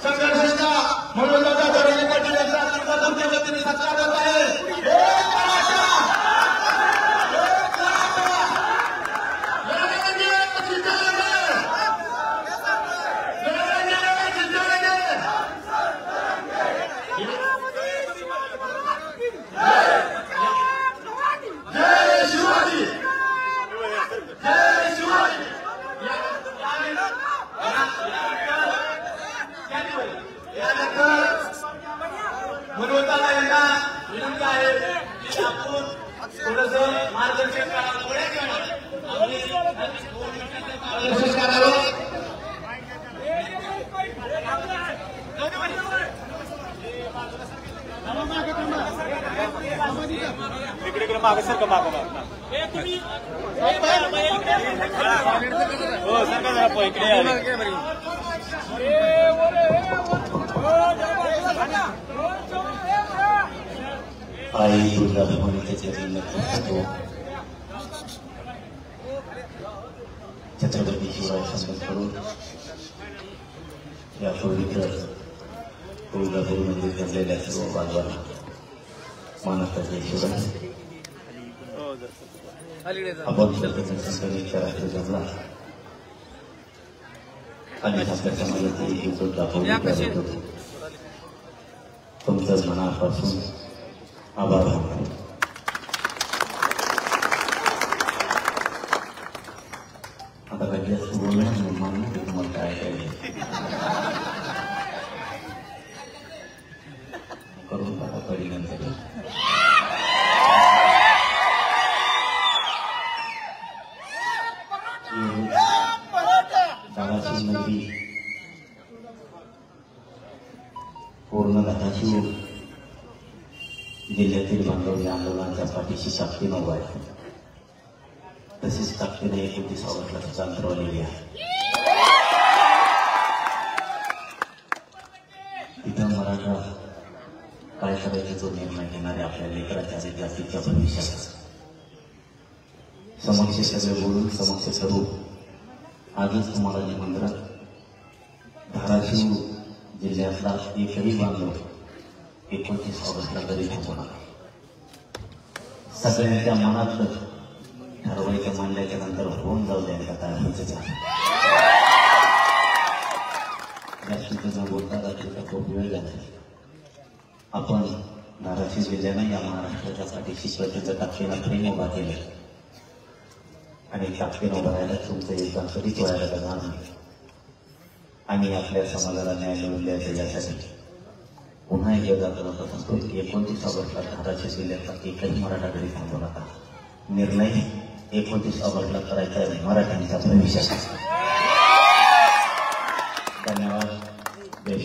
संघर्षाचा म्हणून दरोडे पाटील यांचा तुमच्या वतीने सत्कार करत आहे। विनंती आहे की आपण थोडंसं मार्गदर्शन करावं इकडे मागे सर का मागं हो सर का जरा इकडे आई दुर्गा भवानीचे चरण नमस्कार छत्रपती शिवाय संबंध करून या पवित्र तुळजापूरमध्ये जमलेल्या सर्व बांधवांना मानवताचे शिवाय आपण सर्वजण राष्ट्र जमला आणि आपल्या समाजाचे एकूण दाखवून होतो तुमचं मनापासून आभार मानतो। आता राज्यात बोलणं मानणं तुम्हाला काय करून टाका परिणाम दादाची नदी पूर्ण धाराशिव जिल्ह्यातील बांधव या आंदोलनाच्या पाठीशी ताकदीने उभा आहे। तसेच ताकदीने 29 ऑगस्टला अंतरवलेली आहे। तिथं मराठा काय करायचा जो निर्णय घेणारे आपल्या लेकराच्या जास्तीच्या भविष्यात समक्ष सगळे बोलून समक्ष करू आजच तुम्हाला निमंत्रण धाराशिव जिल्ह्यातला एकही बांधव 29 ऑगस्टला तरी थांबू नका। सगळ्यांच्या मनातलं ठरवायचं मांडल्याच्या नंतर होऊन जाऊ द्यायला काय व्हायचं जास्तीचं न बोलता त्याचा खूप वेळ झाला। आपण धाराशिव जिल्ह्यानं या महाराष्ट्राच्या पाठीशी स्वतःच्या ताकदीनं प्रेम उभा केले आणि ताकदीनं उभा राहायला तुमचं योगदान कधीच व्हायला जाणार नाही। आणि आपल्या समाजाला न्याय मिळवून द्यायचा यासाठी पुन्हा एकदा करत असतो 29 ऑगस्टला धाराशिव जिल्ह्यातला एकही मराठा घरी थांबू नका। निर्णय 29 ऑगस्टला करायचा आहे मराठ्यांच्या भविष्यासाठी। धन्यवाद। जय